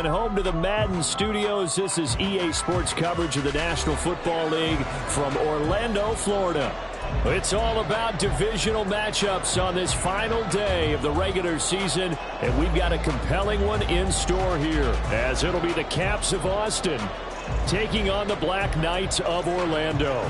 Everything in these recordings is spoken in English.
home to the Madden Studios. This is EA Sports coverage of the National Football League from Orlando, Florida. It's all about divisional matchups on this final day of the regular season, and we've got a compelling one in store here, as it'll be the Caps of Austin taking on the Black Knights of Orlando.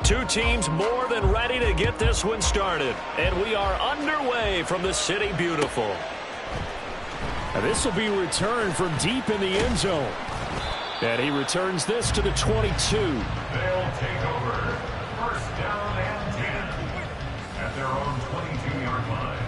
Two teams more than ready to get this one started. And we are underway from the City Beautiful. This will be returned from deep in the end zone. And he returns this to the 22. They'll take over. First down and 10 at their own 22-yard line.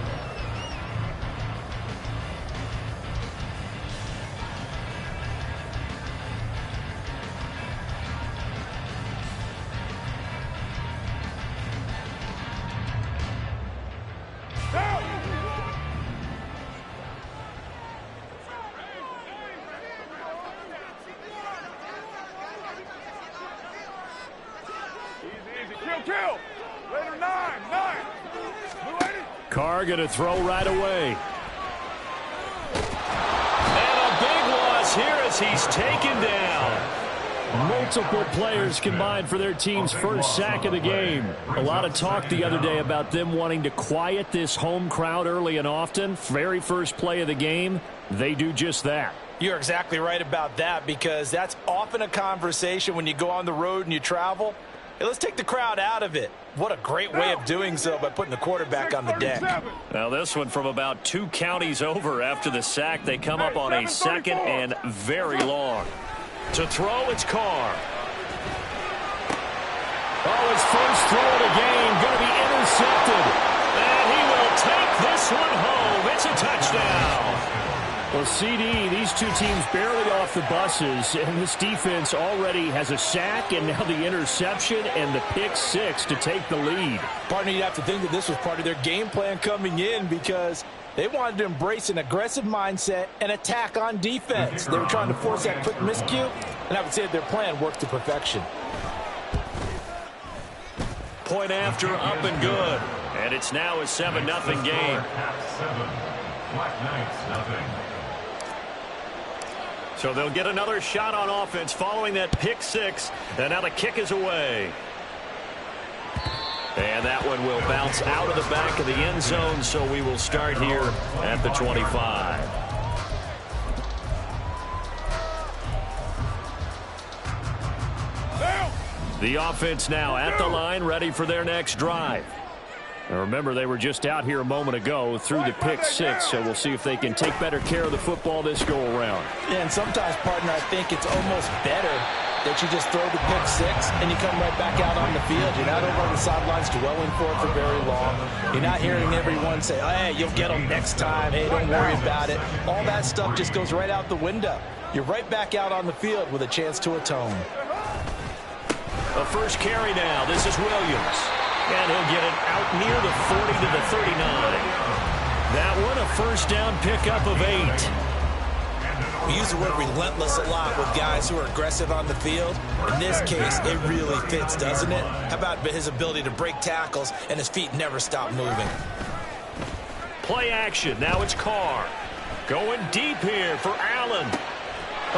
Carr going to throw right away. And a big loss here as he's taken down. Multiple players combined for their team's first sack of the game. A lot of talk the other day about them wanting to quiet this home crowd early and often. Very first play of the game, they do just that. You're exactly right about that, because that's often a conversation when you go on the road and you travel. Hey, let's take the crowd out of it. What a great way of doing so by putting the quarterback on the deck. Now this one from about 2 counties over after the sack. They come up on a second and very long. To throw, it's Carr. Oh, his first throw of the game going to be intercepted. And he will take this one home. It's a touchdown. Well, CD, these two teams barely off the buses, and this defense already has a sack and now the interception and the pick six to take the lead. Partner, you'd have to think that this was part of their game plan coming in, because they wanted to embrace an aggressive mindset and attack on defense. They were trying to force that quick miscue, and I would say that their plan worked to perfection. Point after, up and good. And it's now a 7-0 game. Black Knights, nothing. So they'll get another shot on offense following that pick six. And now the kick is away. And that one will bounce out of the back of the end zone. So we will start here at the 25. The offense now at the line, ready for their next drive. Now remember, they were just out here a moment ago through the pick six, so we'll see if they can take better care of the football this go-around. Yeah, and sometimes, partner, I think it's almost better that you just throw the pick six and you come right back out on the field. You're not over on the sidelines dwelling for it for very long. You're not hearing everyone say, oh, hey, you'll get them next time. Hey, don't worry about it. All that stuff just goes right out the window. You're right back out on the field with a chance to atone. A first carry now. This is Williams. And he'll get it out near the 40 to the 39. That one, a first down pickup of 8. We use the word relentless a lot with guys who are aggressive on the field. In this case, it really fits, doesn't it? How about his ability to break tackles and his feet never stop moving? Play action. Now it's Carr. Going deep here for Allen.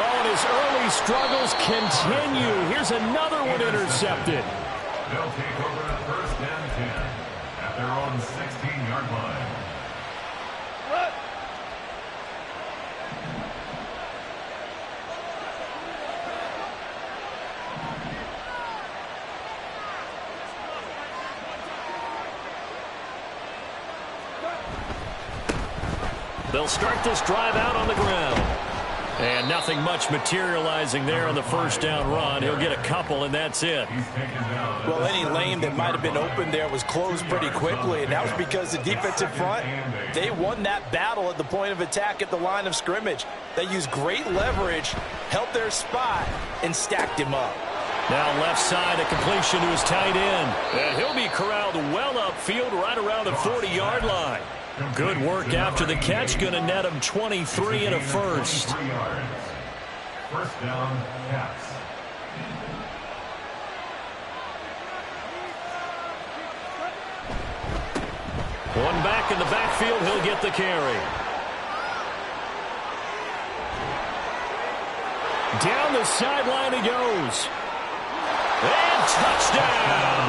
Oh, and his early struggles continue. Here's another one intercepted. They'll take over at first and 10 at their own 16-yard line. They'll start this drive out on the ground. And nothing much materializing there on the first down run. He'll get a couple, and that's it. Well, any lane that might have been open there was closed pretty quickly, and that was because the defensive front, they won that battle at the point of attack at the line of scrimmage. They used great leverage, held their spot, and stacked him up. Now left side, a completion to his tight end. And he'll be corralled well upfield right around the 40-yard line. Good work after the catch. Going to net him 23 and a first. First down, Cats. One back in the backfield. He'll get the carry. Down the sideline he goes. And touchdown!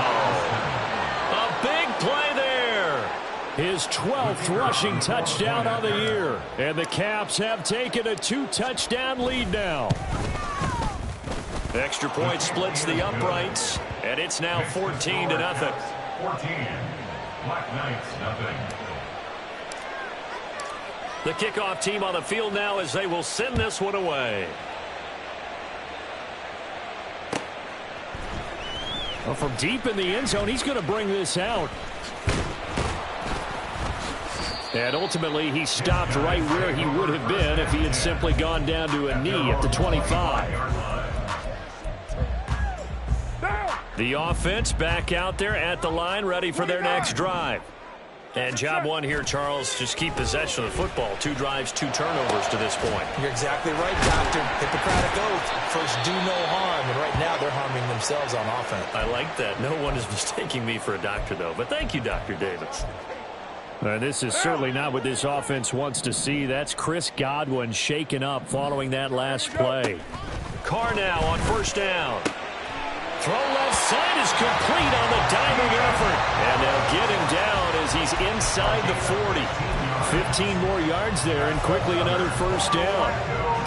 A big play there. His 12th rushing touchdown of the year. And the Caps have taken a 2-touchdown lead now. Extra point splits the uprights. And it's now 14-0. 14. Black Knights, nothing. The kickoff team on the field now as they will send this one away. Well, from deep in the end zone, he's going to bring this out. And ultimately, he stopped right where he would have been if he had simply gone down to a knee at the 25. The offense back out there at the line, ready for their next drive. And job one here, Charles, just keep possession of the football. 2 drives, 2 turnovers to this point. You're exactly right, Doctor. Hippocratic oath. First, do no harm. And right now, they're harming themselves on offense. I like that. No one is mistaking me for a doctor, though. But thank you, Dr. Davis. This is certainly not what this offense wants to see. That's Chris Godwin shaken up following that last play. Carr now on first down. Throw left side is complete on the diving effort. And they'll get him down as he's inside the 40. 15 more yards there and quickly another first down.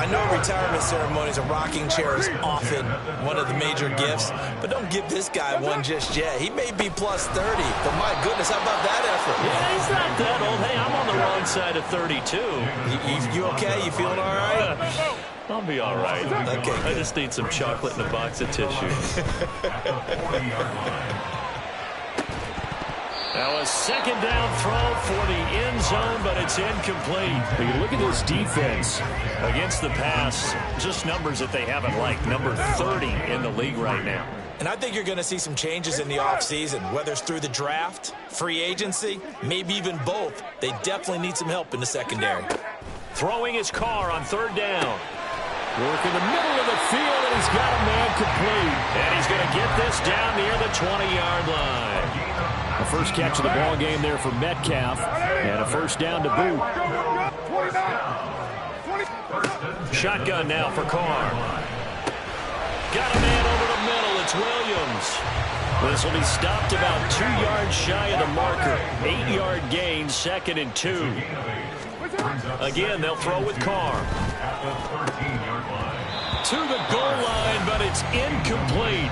I know retirement ceremonies, a rocking chair is often one of the major gifts, but don't give this guy one just yet. He may be plus 30, but my goodness, how about that effort? Yeah, he's not that old. Hey, I'm on the wrong side of 32. You okay? You feeling all right? I'll be all right. Okay, good. I just need some chocolate and a box of tissue. Now a second down throw for the end zone, but it's incomplete. You look at this defense against the pass, just numbers that they haven't liked. Number 30 in the league right now. And I think you're going to see some changes in the offseason, whether it's through the draft, free agency, maybe even both. They definitely need some help in the secondary. Throwing his Carr on third down. Work in the middle of the field, and he's got a man complete. And he's going to get this down near the 20-yard line. The first catch of the ball game there for Metcalf, and a first down to boot. Shotgun now for Carr. Got a man over the middle. It's Williams. This will be stopped about 2 yards shy of the marker. 8-yard gain, 2nd and 2. Again, they'll throw with Carr. To the goal line, but it's incomplete.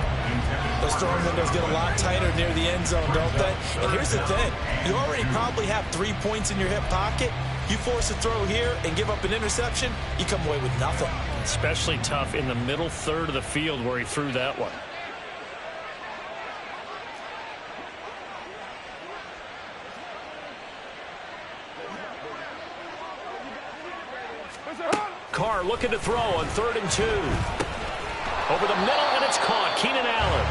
Those throwing windows get a lot tighter near the end zone, don't they? And here's the thing. You already probably have 3 points in your hip pocket. You force a throw here and give up an interception, you come away with nothing. Especially tough in the middle third of the field where he threw that one. Carr looking to throw on 3rd and 2. Over the middle, and it's caught. Keenan Allen.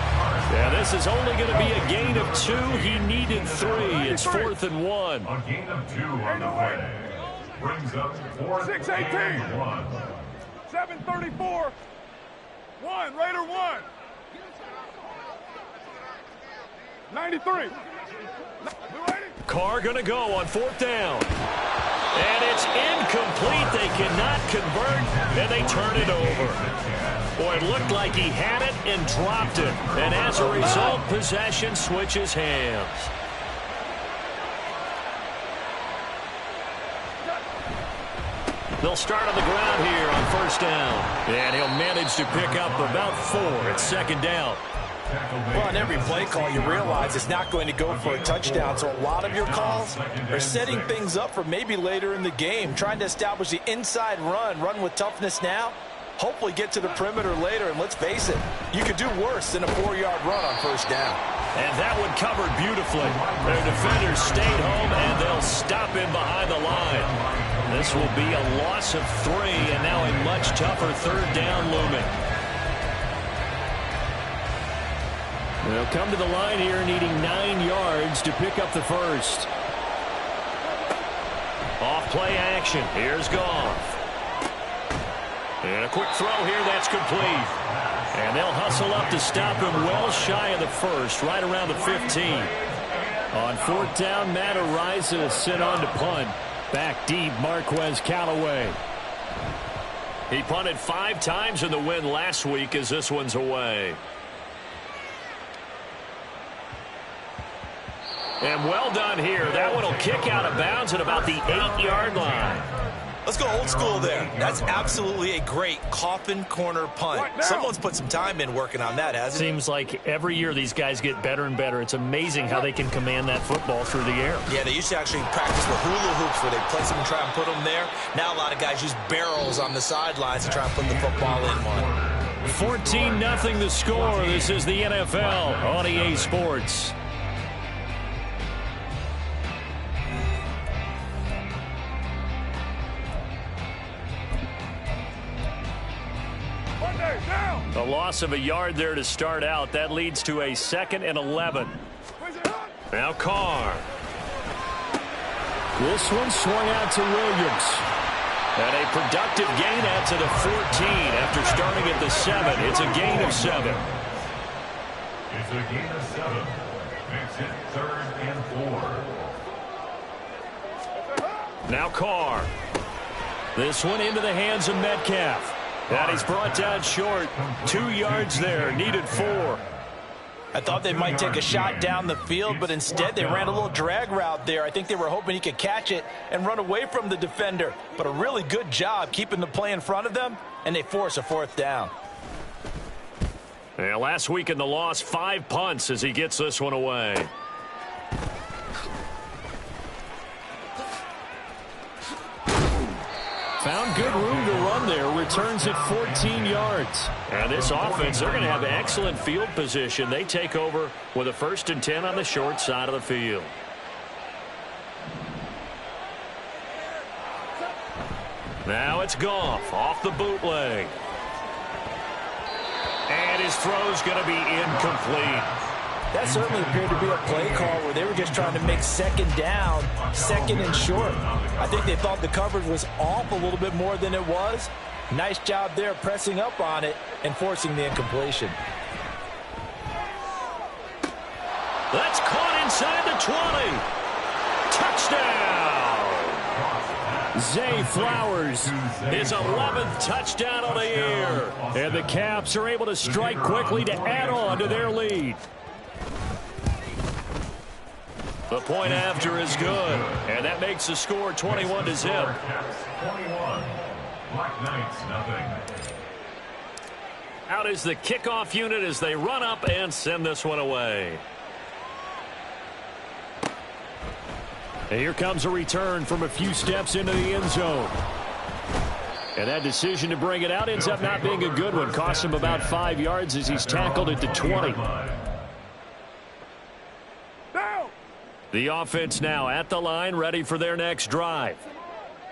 Yeah, this is only going to be a gain of 2. He needed 3. It's 4th and 1. A gain of 2 on the play. Brings up 4th and 1. 7:34. 1. Raider 1. 93. Carr going to go on 4th down. And it's incomplete. They cannot convert, and they turn it over. Boy, it looked like he had it and dropped it. And as a result, possession switches hands. They'll start on the ground here on first down. And he'll manage to pick up about 4 at 2nd down. Well, on every play call, you realize it's not going to go for a touchdown, so a lot of your calls are setting things up for maybe later in the game, trying to establish the inside run with toughness now, hopefully get to the perimeter later, and let's face it, you could do worse than a 4-yard run on first down. And that one covered beautifully. Their defenders stayed home, and they'll stop him behind the line. This will be a loss of 3, and now a much tougher third down looming. They'll come to the line here needing 9 yards to pick up the first. Off play action. Here's Goff. And a quick throw here. That's complete. And they'll hustle up to stop him well shy of the first, right around the 15. On fourth down, Matt Ariza sent on to punt. Back deep, Marquez Callaway. He punted 5 times in the win last week as this one's away. And well done here. That one will kick out of bounds at about the 8-yard line. Let's go old school there. That's absolutely a great coffin corner punt. Someone's put some time in working on that, hasn't it? Seems like every year these guys get better and better. It's amazing how they can command that football through the air. Yeah, they used to actually practice with hula hoops where they place them and try and put them there. Now a lot of guys use barrels on the sidelines to try and put the football in one. 14-0 the score. This is the NFL on EA Sports. A loss of a yard there to start out. That leads to a 2nd and 11. Now Carr. This one swung out to Williams. And a productive gain out to the 14 after starting at the 7. It's a gain of 7. It's a gain of 7. Makes it 3rd and 4. Now Carr. This one into the hands of Metcalf. And he's brought down short. 2 yards there. Needed 4. I thought they might take a shot down the field, but instead they ran a little drag route there. I think they were hoping he could catch it and run away from the defender. But a really good job keeping the play in front of them, and they force a 4th down. Yeah, last week in the loss, 5 punts as he gets this one away. Found good room to run there. Returns at 14 yards. And this offense, they're going to have excellent field position. They take over with a 1st and 10 on the short side of the field. Now it's Goff off the bootleg. And his throw's going to be incomplete. That certainly appeared to be a play call where they were just trying to make 2nd down, 2nd and short. I think they thought the coverage was off a little bit more than it was. Nice job there pressing up on it and forcing the incompletion. That's caught inside the 20. Touchdown! Zay Flowers, his 11th touchdown of the year. And the Caps are able to strike quickly to add on to their lead. The point after is good, and that makes the score 21-0. 21. Black Knights, nothing. Out is the kickoff unit as they run up and send this one away. And here comes a return from a few steps into the end zone. And that decision to bring it out ends up not being a good one. Cost him about 5 yards as he's tackled at the 20. The offense now at the line, ready for their next drive.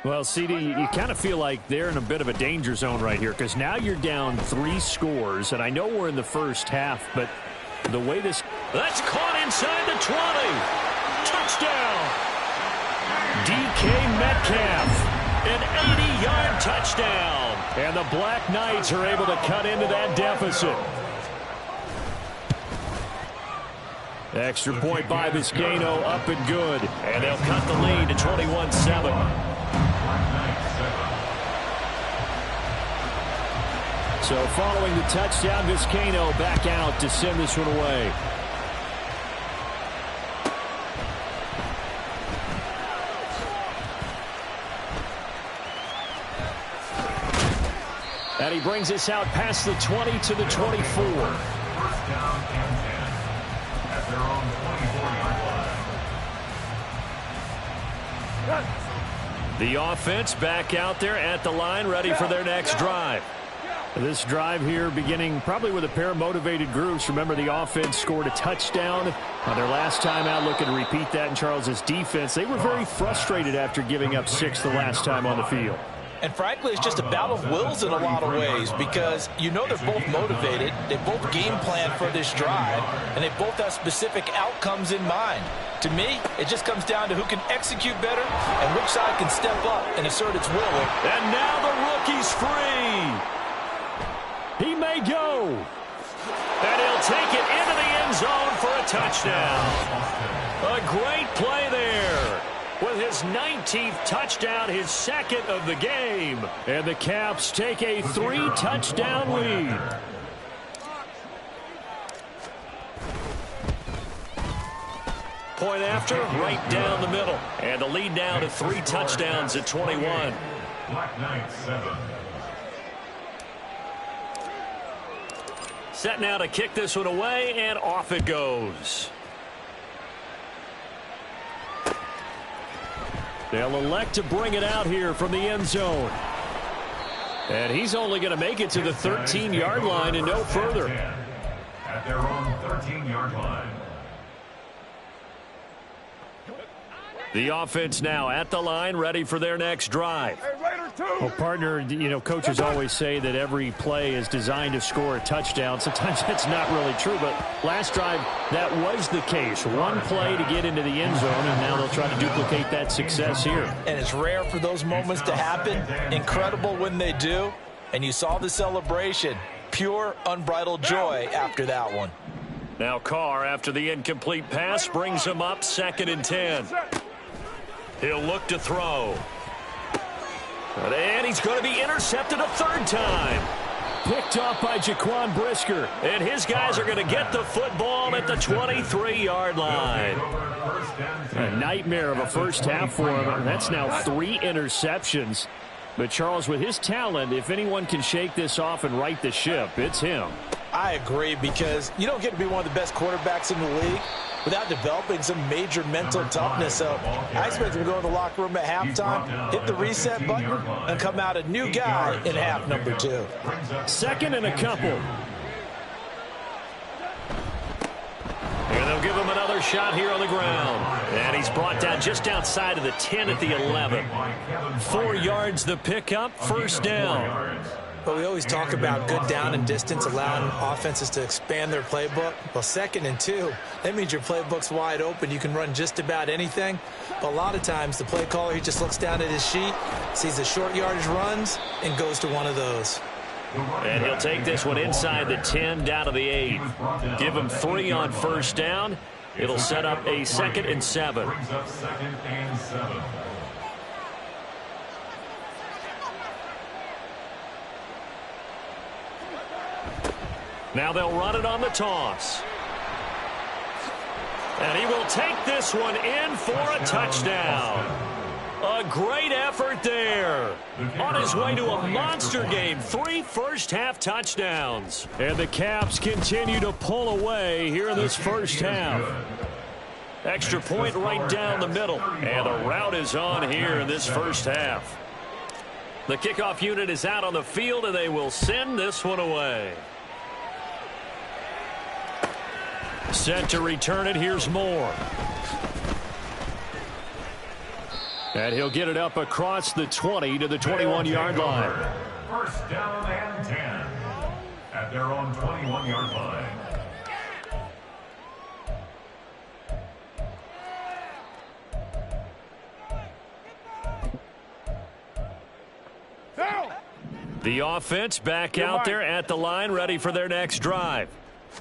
Well, CD, you kind of feel like they're in a bit of a danger zone right here because now you're down 3 scores, and I know we're in the first half, but the way this... That's caught inside the 20. Touchdown. DK Metcalf, an 80-yard touchdown. And the Black Knights are able to cut into that deficit. Extra point by Vizcaino, up and good. And they'll cut the lead to 21-7. So following the touchdown, Vizcaino back out to send this one away. And he brings us out past the 20 to the 24. First down and The offense back out there at the line, ready for their next drive. This drive here beginning probably with a pair of motivated groups. Remember, the offense scored a touchdown on their last time out. Looking to repeat that in Charles's defense. They were very frustrated after giving up 6 the last time on the field. And frankly, it's just a battle of wills in a lot of ways because you know they're both motivated. They both game plan for this drive, and they both have specific outcomes in mind. To me, it just comes down to who can execute better and which side can step up and assert its will. And now the rookie's free. He may go. And he'll take it into the end zone for a touchdown. A great play there. With his 19th touchdown, his second of the game. And the Caps take a 3-touchdown lead. Point after, right down the middle. And the lead now to 3 touchdowns at 21. Black Knight 7. Set now to kick this one away, and off it goes. They'll elect to bring it out here from the end zone. And he's only going to make it to the 13-yard line and no further. At their own 13-yard line. The offense now at the line, ready for their next drive. Well, partner, you know, coaches always say that every play is designed to score a touchdown. Sometimes that's not really true, but last drive, that was the case. One play to get into the end zone, and now they'll try to duplicate that success here. And it's rare for those moments to happen. Incredible when they do. And you saw the celebration. Pure, unbridled joy after that one. Now Carr, after the incomplete pass, brings him up 2nd and 10. He'll look to throw. And he's going to be intercepted a 3rd time. Picked off by Jaquan Brisker. And his guys are going to get the football at the 23-yard line. A nightmare of a first half for him. That's now 3 interceptions. But Charles, with his talent, if anyone can shake this off and right the ship, it's him. I agree, because you don't get to be one of the best quarterbacks in the league without developing some major mental toughness. So I expect him to go in the locker room at halftime, hit the reset button, and come out a new guy in half number 2. 2nd and a couple. And they'll give him another shot here on the ground. And he's brought down just outside of the 10 at the 11. 4 yards the pickup, 1st down. But we always talk about good down and distance, allowing offenses to expand their playbook. Well, 2nd and 2, that means your playbook's wide open. You can run just about anything. But a lot of times, the play caller, he just looks down at his sheet, sees the short yardage runs, and goes to one of those. And he'll take this one inside the 10 down to the 8. Give him 3 on 1st down. It'll set up a 2nd and 7. Brings up 2nd and 7. Now they'll run it on the toss. And he will take this one in for a touchdown. A great effort there. On his way to a monster game. 3 first-half touchdowns. And the Caps continue to pull away here in this first half. Extra point right down the middle. And the route is on here in this first half. The kickoff unit is out on the field, and they will send this one away. Set to return it. Here's Moore. And he'll get it up across the 20 to the 21-yard line. 1st down and 10 at their own 21-yard line. The offense back out there at the line, ready for their next drive.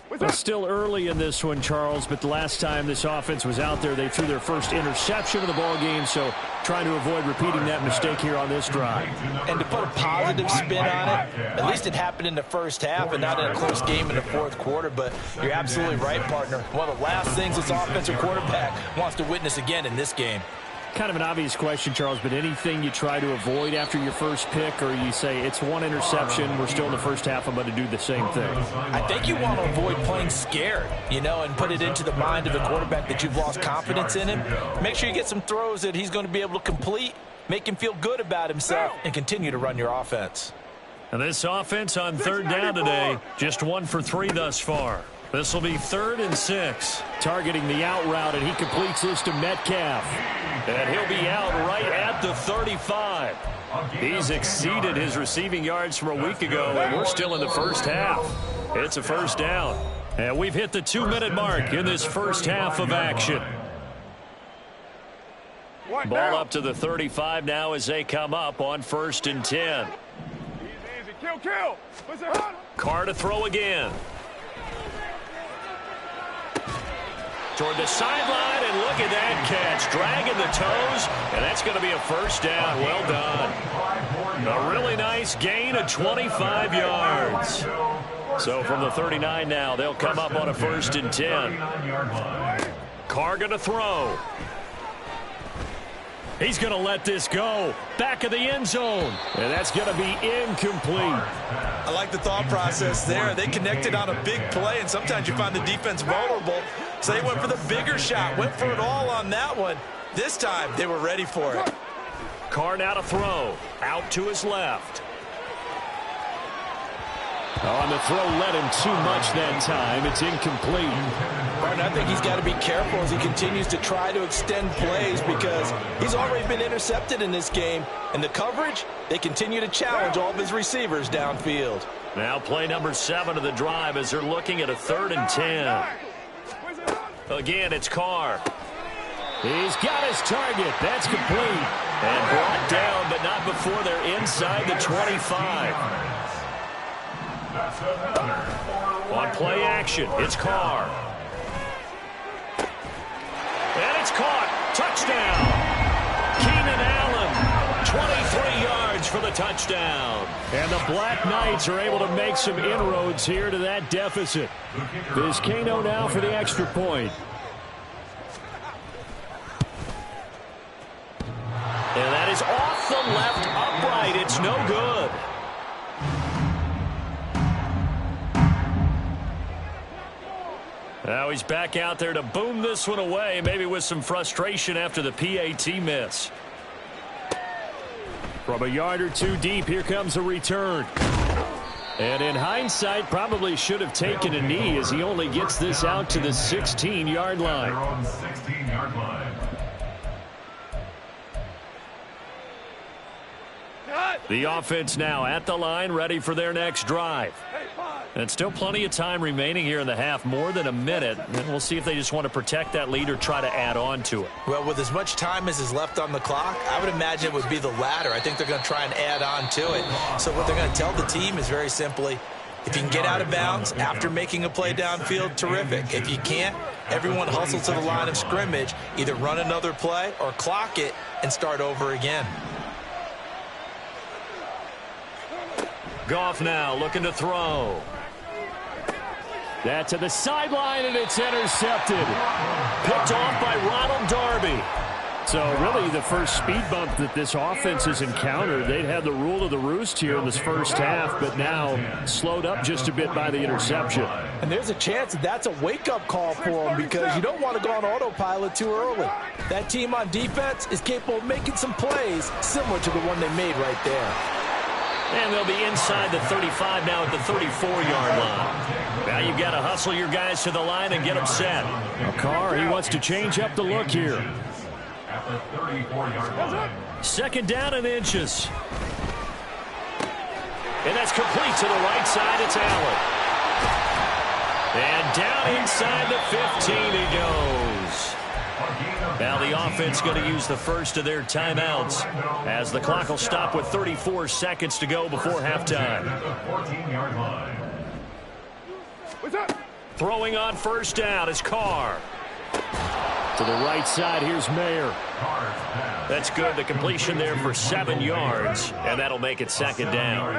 Well, still early in this one, Charles, but the last time this offense was out there, they threw their first interception of the ball game, so trying to avoid repeating that mistake here on this drive. And to put a positive spin on it, at least it happened in the first half and not in a close game in the 4th quarter, but you're absolutely right, partner. One of the last things this offensive quarterback wants to witness again in this game. kind of an obvious question, Charles, but anything you try to avoid after your first pick, or you say it's one interception, we're still in the first half, I'm going to do the same thing? I think you want to avoid playing scared, and put it into the mind of the quarterback that you've lost confidence in him. Make sure you get some throws that he's going to be able to complete, make him feel good about himself, and continue to run your offense. And this offense on third down today, just 1 for 3 thus far. This will be 3rd and 6. Targeting the out route, and he completes this to Metcalf. And he'll be out right at the 35. He's exceeded his receiving yards from a week ago, and we're still in the first half. It's a first down. And we've hit the 2-minute mark in this first half of action. Ball up to the 35 now as they come up on 1st and 10. Easy, kill. Carr to throw again. Toward the sideline, and look at that catch. Dragging the toes, and that's going to be a first down. Well done. A really nice gain of 25 yards. So from the 39 now, they'll come up on a 1st and 10. Carr going to throw. He's going to let this go. Back of the end zone. And that's going to be incomplete. I like the thought process there. They connected on a big play, and sometimes you find the defense vulnerable. So they went for the bigger shot, went for it all on that one. This time, they were ready for it. Carr now to throw. Out to his left. On the throw, led him too much that time. It's incomplete. Martin, I think he's got to be careful as he continues to try to extend plays because he's already been intercepted in this game. And the coverage, they continue to challenge all of his receivers downfield. Now play number 7 of the drive as they're looking at a 3rd and 10. Again, it's Carr. He's got his target. That's complete. And brought down, but not before they're inside the 25. On play action, it's Carr. And it's caught. Touchdown. Keenan Allen, 23 yards for the touchdown. And the Black Knights are able to make some inroads here to that deficit. Vizcaino now for the extra point. And that is off the left upright. It's no good. Now he's back out there to boom this one away, maybe with some frustration after the PAT miss. From a yard or two deep, here comes a return. And in hindsight, probably should have taken a knee as he only gets this out to the 16-yard line. The offense now at the line, ready for their next drive. And still plenty of time remaining here in the half, more than a minute. And we'll see if they just want to protect that lead or try to add on to it. Well, with as much time as is left on the clock, I would imagine it would be the latter. I think they're going to try and add on to it. So what they're going to tell the team is very simply, if you can get out of bounds after making a play downfield, terrific. If you can't, everyone hustle to the line of scrimmage, either run another play or clock it and start over again. Goff now looking to throw. That to the sideline, and it's intercepted. Picked off by Ronald Darby. So really the first speed bump that this offense has encountered. They'd had the rule of the roost here in this first half, but now slowed up just a bit by the interception. And there's a chance that that's a wake-up call for them because you don't want to go on autopilot too early. That team on defense is capable of making some plays similar to the one they made right there. And they'll be inside the 35 now at the 34-yard line. Now you've got to hustle your guys to the line and get them set. Now Carr, he wants to change up the look here. At the 34-yard line. 2nd down and inches. And that's complete to the right side. It's Allen. And down inside the 15 he goes. Now the offense going to use the first of their timeouts as the clock will stop with 34 seconds to go before halftime. Throwing on 1st down is Carr. To the right side, here's Mayer. That's good. The completion there for 7 yards, and that'll make it 2nd down.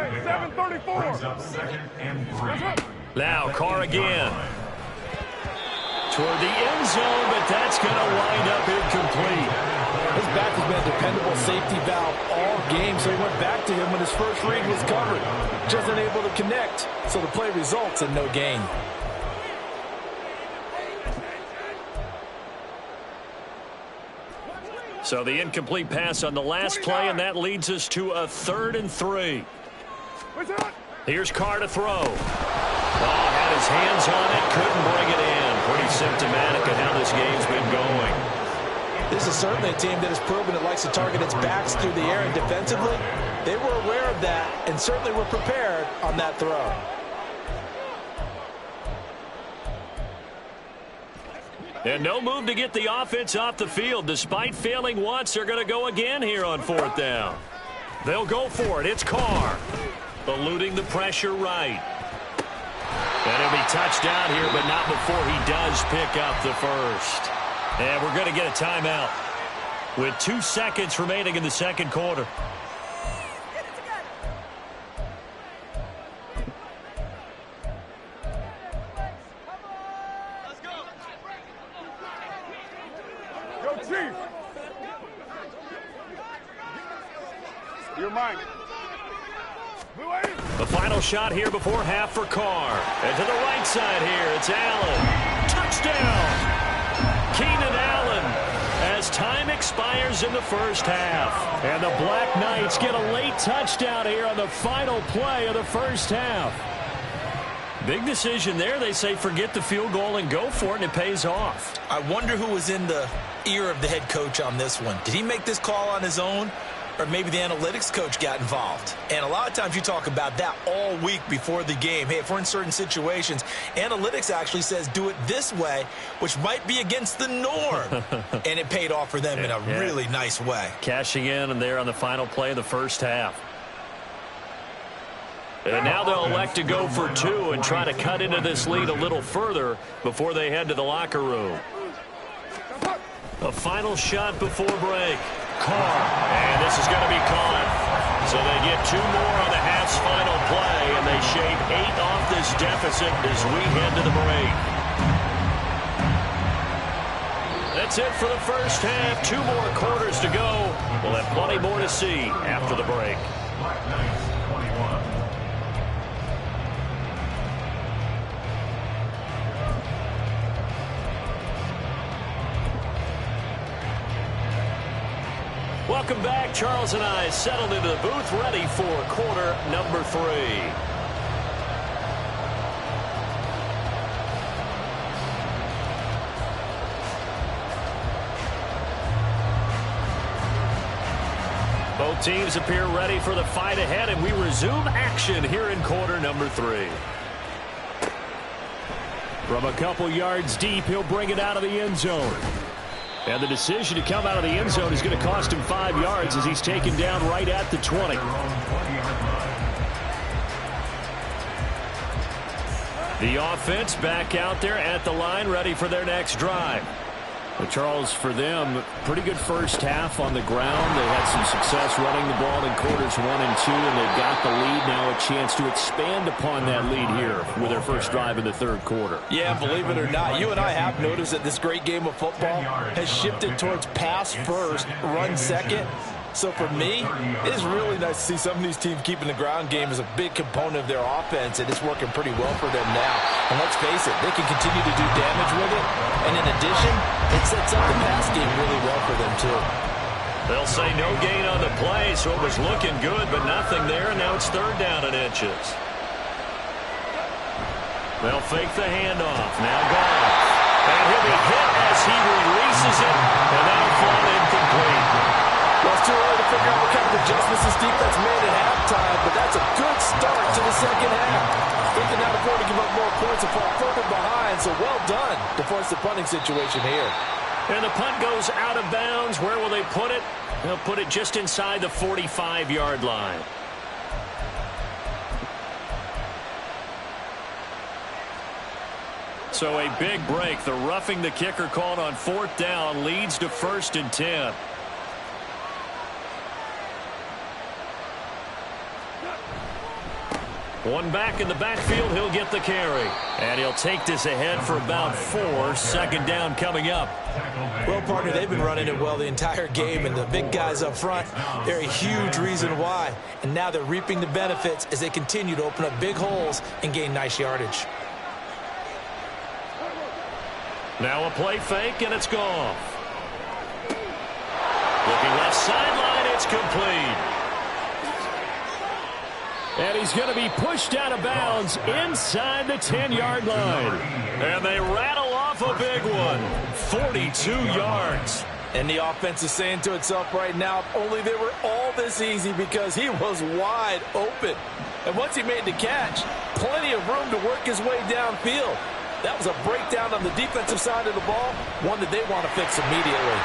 7:34. Now Carr again. Toward the end zone, but that's going to wind up incomplete. His back has been a dependable safety valve all game, so he went back to him when his first read was covered. Just unable to connect, so the play results in no gain. So the incomplete pass on the last play, and that leads us to a 3rd and 3. Here's Carr to throw. Oh, had his hands on it, couldn't bring it in. Pretty symptomatic of how this game's been going. This is certainly a team that has proven it likes to target its backs through the air, and defensively, they were aware of that and certainly were prepared on that throw. And no move to get the offense off the field. Despite failing once, they're going to go again here on 4th down. They'll go for it. It's Carr. Eluding the pressure right. And it'll be touchdown here, but not before he does pick up the first. And we're going to get a timeout with 2 seconds remaining in the second quarter. Go, Chief. You're mine. The final shot here before half for Carr. And to the right side here, it's Allen. Touchdown! Keenan Allen as time expires in the first half. And the Black Knights get a late touchdown here on the final play of the first half. Big decision there. They say forget the field goal and go for it, and it pays off. I wonder who was in the ear of the head coach on this one. Did he make this call on his own? Or maybe the analytics coach got involved. And a lot of times you talk about that all week before the game. Hey, if we're in certain situations, analytics actually says do it this way, which might be against the norm. And it paid off for them in a really nice way. Cashing in and there on the final play of the first half. And now they'll elect to go for 2 and try to cut into this lead a little further before they head to the locker room. A final shot before break. Carr, and this is going to be caught. So they get 2 more on the half's final play, and they shave 8 off this deficit as we head to the break. That's it for the first half. 2 more quarters to go. We'll have plenty more to see after the break. Black Knights 21. Welcome back. Charles and I settled into the booth, ready for quarter number 3. Both teams appear ready for the fight ahead, and we resume action here in quarter number 3. From a couple yards deep, he'll bring it out of the end zone. And the decision to come out of the end zone is going to cost him 5 yards as he's taken down right at the 20. The offense back out there at the line, ready for their next drive. But Charles, for them, pretty good first half on the ground. They had some success running the ball in quarters 1 and 2, and they've got the lead now, a chance to expand upon that lead here with their first drive in the third quarter. Yeah, believe it or not, you and I have noticed that this great game of football has shifted towards pass first, run second. So for me, it is really nice to see some of these teams keeping the ground game as a big component of their offense, and it's working pretty well for them now. And let's face it, they can continue to do damage with it. And in addition, it sets up the pass game really well for them too. They'll say no gain on the play, so it was looking good, but nothing there, and now it's 3rd down and inches. They'll fake the handoff. Now gone. And he'll be hit as he releases it, and that'll fall incomplete. Well, it's too early to figure out what kind of adjustments this defense made at halftime, but that's a good start to the second half. They can now afford to give up more points and fall further behind, so well done to force the punting situation here. And the punt goes out of bounds. Where will they put it? They'll put it just inside the 45-yard line. So a big break. The roughing the kicker called on 4th down leads to 1st and 10. One back in the backfield, he'll get the carry. And he'll take this ahead for about 4. Second down coming up. Well, partner, they've been running it well the entire game, and the big guys up front, they're a huge reason why. And now they're reaping the benefits as they continue to open up big holes and gain nice yardage. Now a play fake, and it's gone. Looking left sideline, it's complete. And he's going to be pushed out of bounds inside the 10-yard line. And they rattle off a big one. 42 yards. And the offense is saying to itself right now, if only they were all this easy, because he was wide open. And once he made the catch, plenty of room to work his way downfield. That was a breakdown on the defensive side of the ball, one that they want to fix immediately.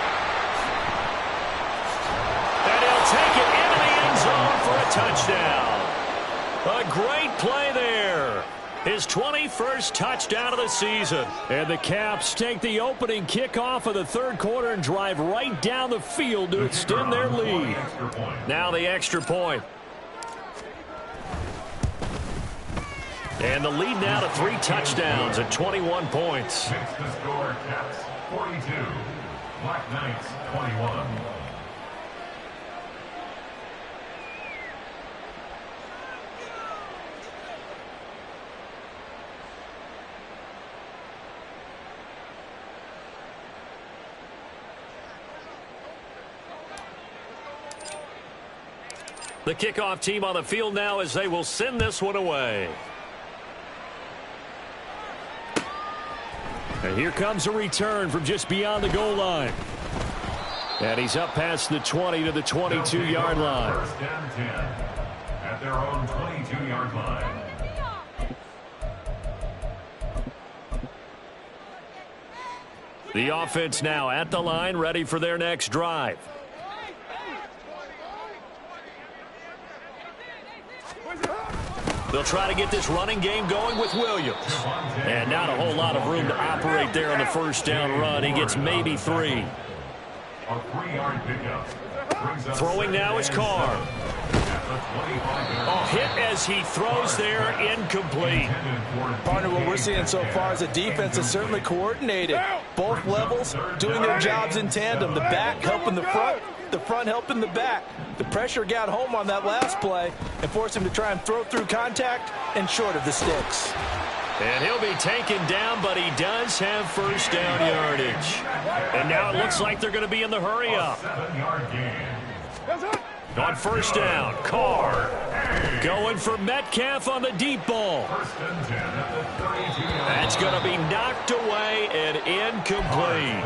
And he'll take it into the end zone for a touchdown. A great play there. His 21st touchdown of the season. And the Caps take the opening kickoff of the third quarter and drive right down the field to extend their lead. Now the extra point. And the lead now to 3 touchdowns at 21 points. Makes the score Caps 42, Black Knights 21. The kickoff team on the field now as they will send this one away. And here comes a return from just beyond the goal line. And he's up past the 20 to the 22-yard line. First down 10 at their own 22-yard line. The offense now at the line, ready for their next drive. They'll try to get this running game going with Williams. And not a whole lot of room to operate there on the first down run. He gets maybe 3. A 3-yard pickup. Throwing now is Carr. A hit as he throws there, incomplete. Partner, what we're seeing so far is the defense is certainly coordinated. Both levels doing their jobs in tandem. The back helping the front helping the back. The pressure got home on that last play and forced him to try and throw through contact and short of the sticks. And he'll be taken down, but he does have first down yardage. And now it looks like they're going to be in the hurry up. 7-yard gain. On first down, Carr going for Metcalf on the deep ball. First and 10 at the 32-yard. That's going to be knocked away and incomplete.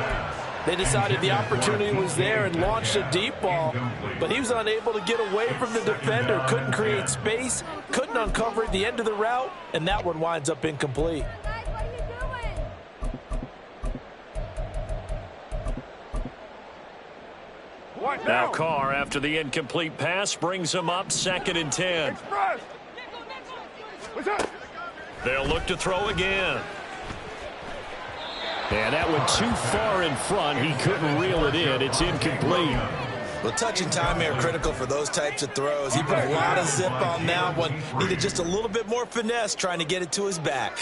They decided the opportunity was there and launched a deep ball, but he was unable to get away from the defender, couldn't create space, couldn't uncover at the end of the route, and that one winds up incomplete. Now Carr, after the incomplete pass, brings him up 2nd and 10. They'll look to throw again. And that went too far in front. He couldn't reel it in. It's incomplete. Well, touch and time are critical for those types of throws. He put a lot of zip on that one. Needed just a little bit more finesse trying to get it to his back.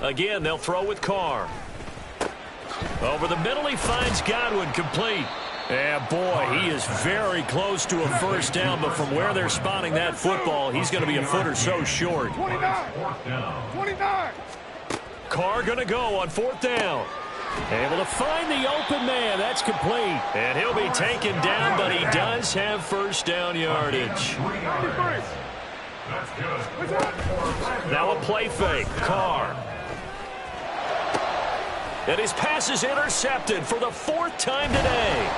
Again, they'll throw with Carr. Over the middle, he finds Godwin, complete. And boy, he is very close to a first down, but from where they're spotting that football, he's going to be a foot or so short. 29. Carr going to go on 4th down. Able to find the open man. That's complete. And he'll be taken down, but he does have first down yardage. Now a play fake. Carr. And his pass is intercepted for the 4th time today.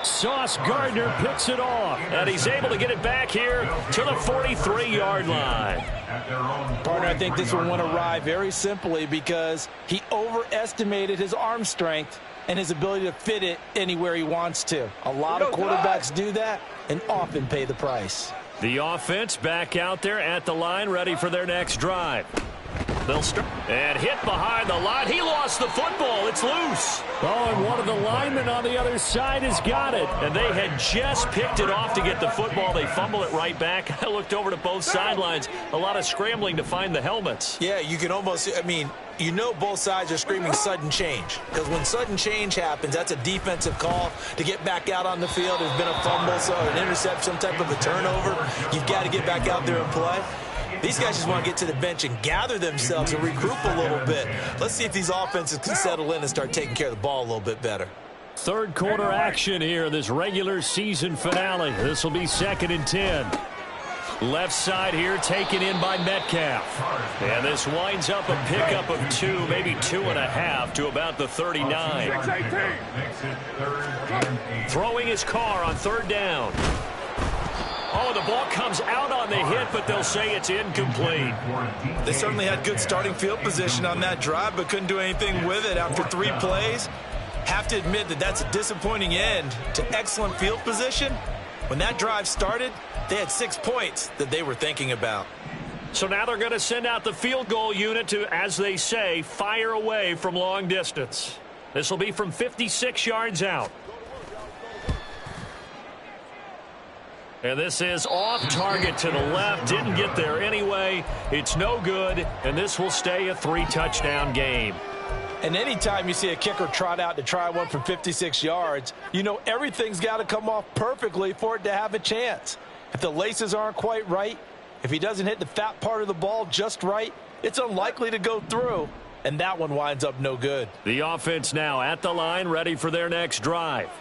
Sauce Gardner picks it off, and he's able to get it back here to the 43-yard line. Partner, I think this one went awry very simply because he overestimated his arm strength and his ability to fit it anywhere he wants to. A lot of quarterbacks do that and often pay the price. The offense back out there at the line, ready for their next drive. They'll start and hit behind the line. He lost the football. It's loose. Oh, and one of the linemen on the other side has got it. And they had just picked it off to get the football. They fumble it right back. I looked over to both sidelines. A lot of scrambling to find the helmets. Yeah, you can almost, you know both sides are screaming sudden change. Because when sudden change happens, that's a defensive call to get back out on the field. There's been a fumble, so an interception, some type of a turnover. You've got to get back out there and play. These guys just want to get to the bench and gather themselves and regroup a little bit. Let's see if these offenses can settle in and start taking care of the ball a little bit better. Third quarter action here, this regular season finale. This will be 2nd and 10. Left side here taken in by Metcalf. And this winds up a pickup of 2, maybe 2.5 to about the 39. Throwing his car on 3rd down. Oh, the ball comes out on the hit, but they'll say it's incomplete. They certainly had good starting field position on that drive, but couldn't do anything with it after 3 plays. Have to admit that that's a disappointing end to excellent field position. When that drive started, they had 6 points that they were thinking about. So now they're going to send out the field goal unit to, as they say, fire away from long distance. This will be from 56 yards out. And this is off target to the left. Didn't get there anyway. It's no good, and this will stay a 3-touchdown game. And anytime you see a kicker trot out to try one from 56 yards, you know everything's got to come off perfectly for it to have a chance. If the laces aren't quite right, if he doesn't hit the fat part of the ball just right, it's unlikely to go through, and that one winds up no good. The offense now at the line, ready for their next drive.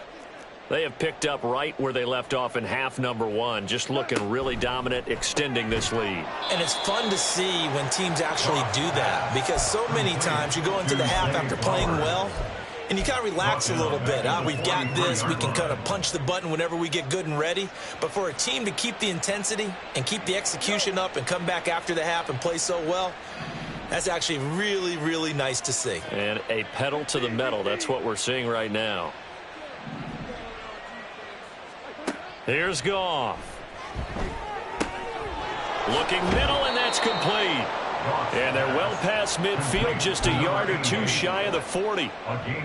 They have picked up right where they left off in half number 1, just looking really dominant, extending this lead. And it's fun to see when teams actually do that, because so many times you go into the half after playing well, and you kind of relax a little bit. We've got this. We can kind of punch the button whenever we get good and ready. But for a team to keep the intensity and keep the execution up and come back after the half and play so well, that's actually really, really nice to see. And a pedal to the metal. That's what we're seeing right now. Here's Goff. Looking middle, and that's complete. And they're well past midfield, just a yard or 2 shy of the 40.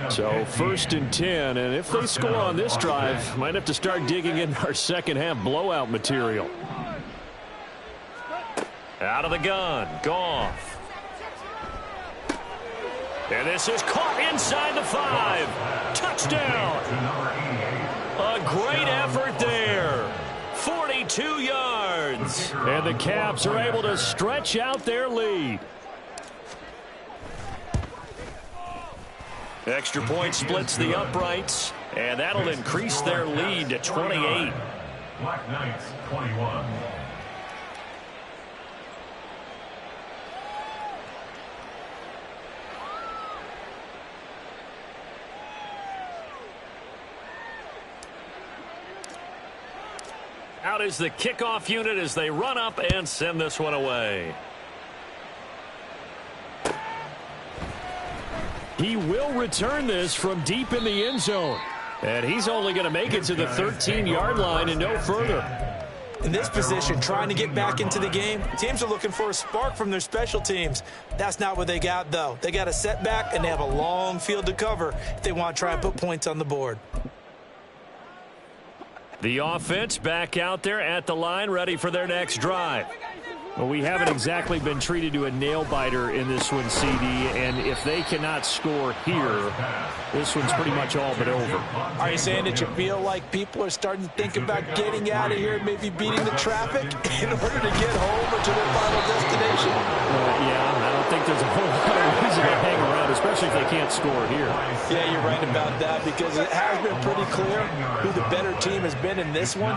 So 1st and 10, and if they score on this drive, might have to start digging in our second half blowout material. Out of the gun, Goff. And this is caught inside the 5. Touchdown. A great effort there. 42 yards. And the Caps are able to stretch out their lead. Extra point splits the uprights, and that'll increase their lead to 28. Black Knights 21. Out is the kickoff unit as they run up and send this one away. He will return this from deep in the end zone. And he's only going to make it to the 13-yard line and no further. In this position, trying to get back into the game, teams are looking for a spark from their special teams. That's not what they got, though. They got a setback, and they have a long field to cover if they want to try and put points on the board. The offense back out there at the line, ready for their next drive. Well, we haven't exactly been treated to a nail-biter in this one, CD, and if they cannot score here, this one's pretty much all but over. Are you saying that you feel like people are starting to think about getting out of here and maybe beating the traffic in order to get home or to their final destination? Yeah, I don't think there's a whole lot of reason to hang around, especially if they can't score here. Yeah, you're right about that, because it has been pretty clear who the better team has been in this one.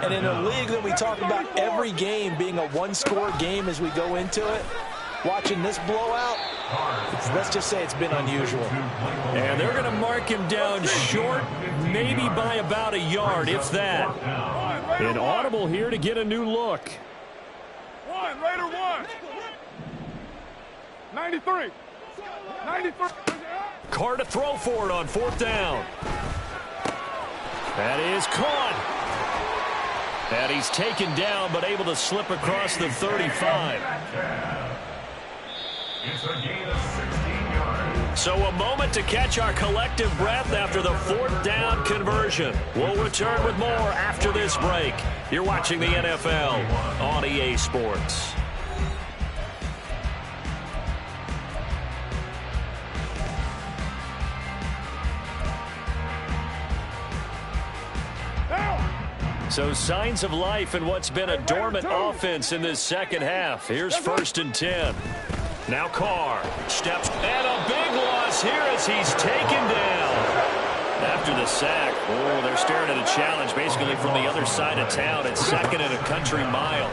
And in a league that we talk about every game being a one-score game as we go into it, watching this blowout, let's just say it's been unusual. And they're going to mark him down short, maybe by about a yard, if that. An audible here to get a new look. Raider 1. 93. 93. Carr to throw for it on 4th down. That is caught. And he's taken down, but able to slip across the 35. It's a gain of 16 yards. So a moment to catch our collective breath after the 4th down conversion. We'll return with more after this break. You're watching the NFL on EA Sports. So signs of life in what's been a dormant offense in this second half. Here's 1st and 10. Now Carr steps, and a big loss here as he's taken down. After the sack, oh, they're staring at a challenge basically from the other side of town. It's 2nd and a country mile.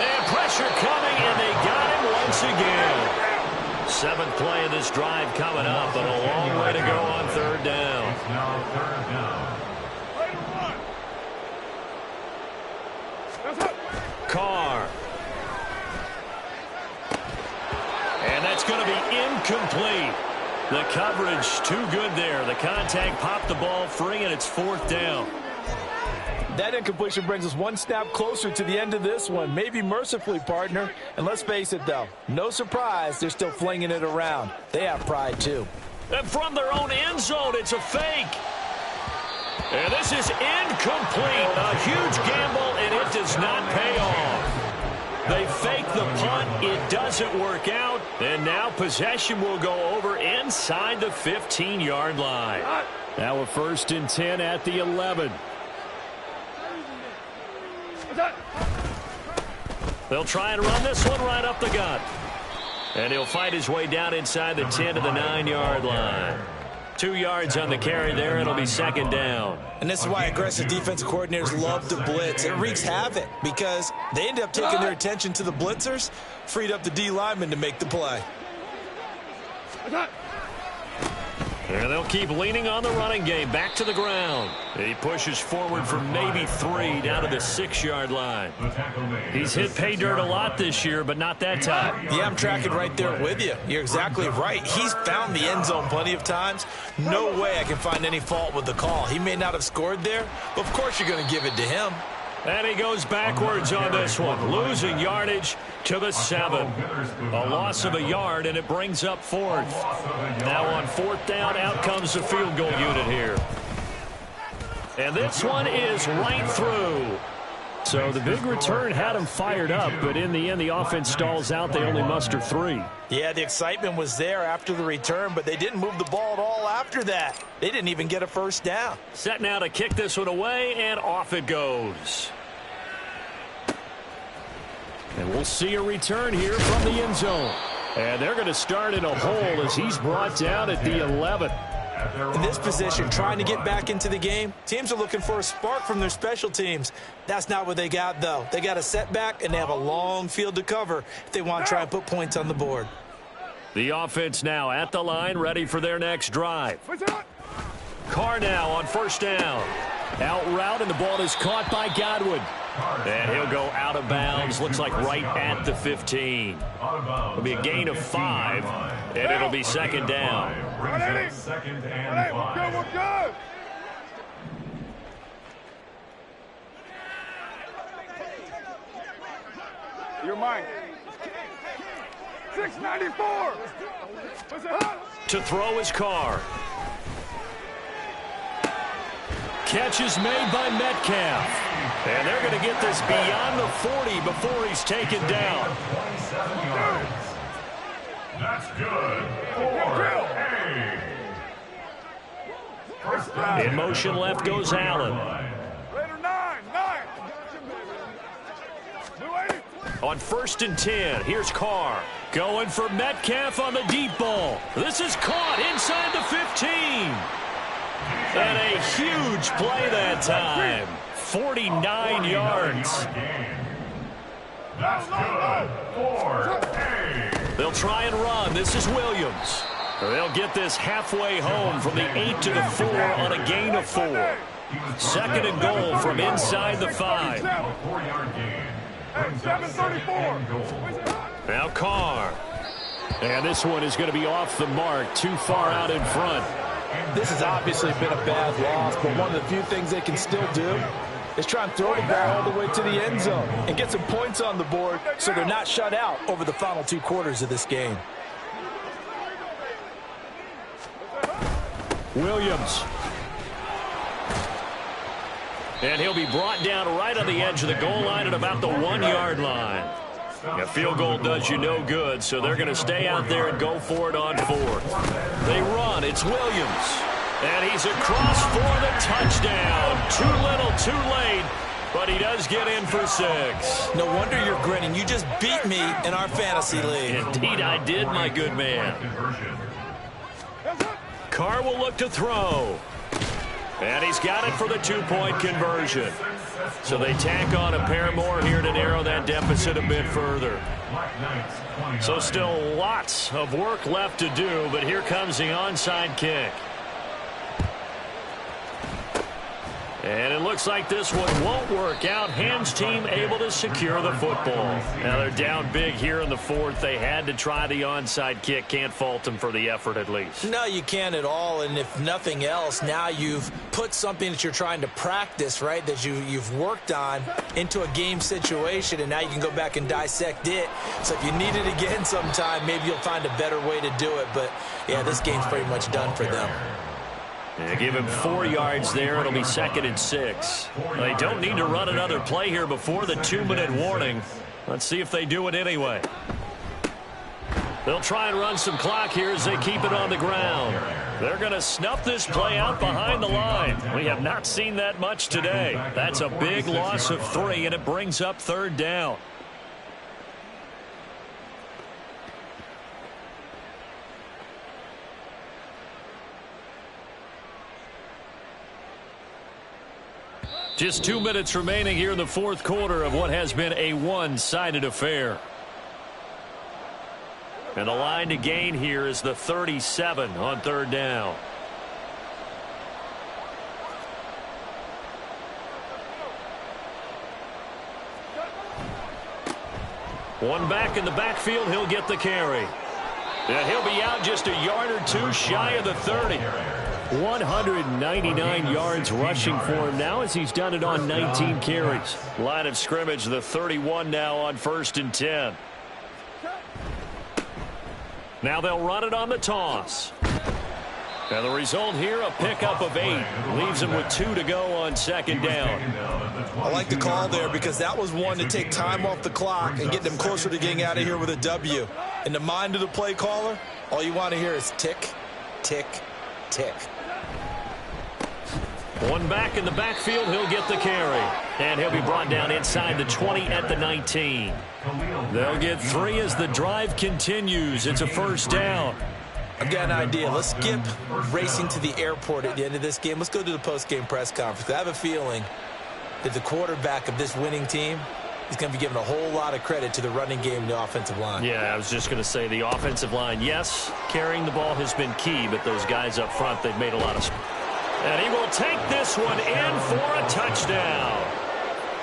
And pressure coming, and they got him once again. 7th play of this drive coming up, but a long way to go on 3rd down. It's now 3rd down. Carr. And that's going to be incomplete. The coverage too good there. The contact popped the ball free, and it's 4th down. That incompletion brings us one snap closer to the end of this one. Maybe mercifully, partner. And let's face it, though, no surprise they're still flinging it around. They have pride, too. And from their own end zone, it's a fake. And this is incomplete. A huge gamble, and it does not pay off. They fake the punt. It doesn't work out. And now possession will go over inside the 15-yard line. Now a 1st and 10 at the 11. They'll try and run this one right up the gut. And he'll fight his way down inside the 10 to the 9-yard line. 2 yards on the carry there. It'll be 2nd down. And this is why aggressive defensive coordinators love to blitz. It wreaks havoc because they end up taking their attention to the blitzers, freed up the D lineman to make the play. And they'll keep leaning on the running game. Back to the ground. And he pushes forward for maybe 3 down to the 6-yard line. He's hit pay dirt a lot this year, but not that time. Yeah, I'm tracking right there with you. You're exactly right. He's found the end zone plenty of times. No way I can find any fault with the call. He may not have scored there, but of course you're going to give it to him. And he goes backwards on this one, losing yardage to the 7. A loss of a yard, and it brings up 4th. Now on 4th down, out comes the field goal unit here. And this one is right through. So the big return had him fired up, but in the end, the offense stalls out. They only muster 3. Yeah, the excitement was there after the return, but they didn't move the ball at all after that. They didn't even get a 1st down. Set now to kick this one away, and off it goes. And we'll see a return here from the end zone. And they're going to start in a hole as he's brought down at the 11. In this position, trying to get back into the game, teams are looking for a spark from their special teams. That's not what they got, though. They got a setback, and they have a long field to cover if they want to try and put points on the board. The offense now at the line, ready for their next drive. Carr now on 1st down. Out route, and the ball is caught by Godwin. And he'll go out of bounds, looks like right at the 15. It'll be a gain of 5, and it'll be 2nd down. 2nd and 5. We're good. You're mine. 694. To throw his Carr. Catch is made by Metcalf. And they're going to get this beyond the 40 before he's taken down. 27 yards. That's good. 4A. First down. In motion left goes Allen. Raider 9. On 1st and 10, here's Carr. Going for Metcalf on the deep ball. This is caught inside the 15. And a huge play that time. 49 yards. That's good. 4A. They'll try and run. This is Williams. They'll get this halfway home from the 8 to the 4 on a gain of 4. 2nd and goal from inside the 5. 4-yard gain. 734. Now Carr. And this one is going to be off the mark, too far out in front. This has obviously been a bad loss, but one of the few things they can still do is try and throw the ball all the way to the end zone and get some points on the board so they're not shut out over the final 2 quarters of this game. Williams. And he'll be brought down right on the edge of the goal line at about the 1-yard line. A field goal does you no good, so they're going to stay out there and go for it on 4th. They run. It's Williams. And he's across for the touchdown. Too little, too late, but he does get in for 6. No wonder you're grinning. You just beat me in our fantasy league. Indeed I did, my good man. Carr will look to throw. And he's got it for the 2-point conversion. So they tack on a pair more here to narrow that deficit a bit further. So still lots of work left to do, but here comes the onside kick. And it looks like this one won't work out. Hams team able to secure the football. Now they're down big here in the 4th. They had to try the onside kick. Can't fault them for the effort at least. No, you can't at all. And if nothing else, now you've put something that you're trying to practice, right, that you've worked on into a game situation, and now you can go back and dissect it. So if you need it again sometime, maybe you'll find a better way to do it. But, yeah, this game's pretty much done for them. They give him 4 yards there. It'll be 2nd and 6. They don't need to run another play here before the 2-minute warning. Let's see if they do it anyway. They'll try and run some clock here as they keep it on the ground. They're going to snuff this play out behind the line. We have not seen that much today. That's a big loss of 3, and it brings up 3rd down. Just 2 minutes remaining here in the 4th quarter of what has been a one-sided affair. And the line to gain here is the 37 on 3rd down. One back in the backfield, he'll get the carry. And he'll be out just a yard or 2 shy of the 30. 199 yards rushing for him now as he's done it on 19 carries. Line of scrimmage, the 31 now on 1st and 10. Now they'll run it on the toss. And the result here, a pickup of 8. Leaves him with 2 to go on 2nd down. I like the call there because that was one to take time off the clock and get them closer to getting out of here with a W. In the mind of the play caller, all you want to hear is tick, tick, tick. One back in the backfield, he'll get the carry. And he'll be brought down inside the 20 at the 19. They'll get 3 as the drive continues. It's a 1st down. I've got an idea. Let's skip racing to the airport at the end of this game. Let's go to the post-game press conference. I have a feeling that the quarterback of this winning team is going to be given a whole lot of credit to the running game and the offensive line. Yeah, I was just going to say the offensive line, yes, carrying the ball has been key, but those guys up front, they've made a lot of... And he will take this one in for a touchdown.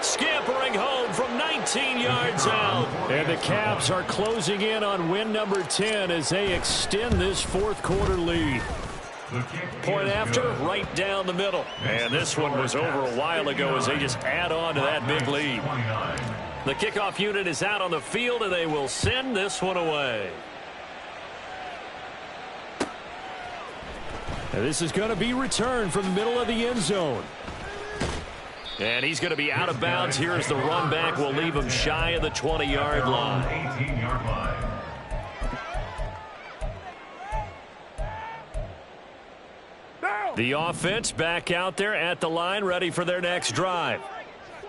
Scampering home from 19 yards out. And the Cavs are closing in on win number 10 as they extend this 4th quarter lead. Point after, right down the middle. And this one was over a while ago as they just add on to that big lead. The kickoff unit is out on the field, and they will send this one away. And this is going to be returned from the middle of the end zone. And he's going to be out of bounds here as the run back will leave him shy of the 20-yard line. 18-yard line. The offense back out there at the line, ready for their next drive.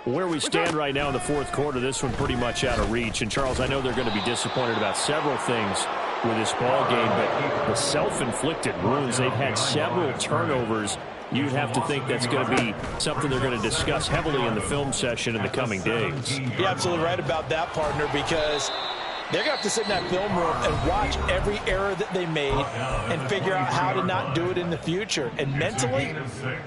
Where we stand right now in the 4th quarter, this one pretty much out of reach. And, Charles, I know they're going to be disappointed about several things with this ball game, but the self-inflicted wounds, they've had several turnovers. You'd have to think that's going to be something they're going to discuss heavily in the film session in the coming days. You're absolutely right about that, partner, because they're going to have to sit in that film room and watch every error that they made and figure out how to not do it in the future. And mentally,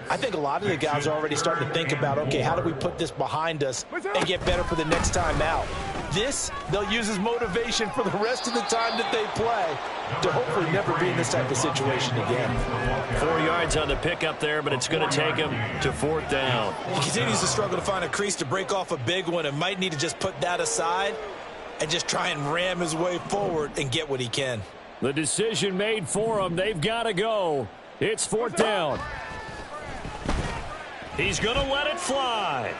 I think a lot of the guys are already starting to think about, okay, how do we put this behind us and get better for the next time out? this they'll use as motivation for the rest of the time that they play to hopefully never be in this type of situation again. 4 yards on the pickup there, but it's going to take him to 4th down. He continues to struggle to find a crease to break off a big one and might need to just put that aside and just try and ram his way forward and get what he can. The decision made for him. They've got to go. It's 4th down. He's going to let it fly.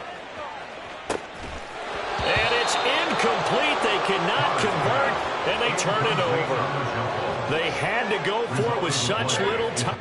And it's incomplete. They cannot convert, and they turn it over. They had to go for it with such little time.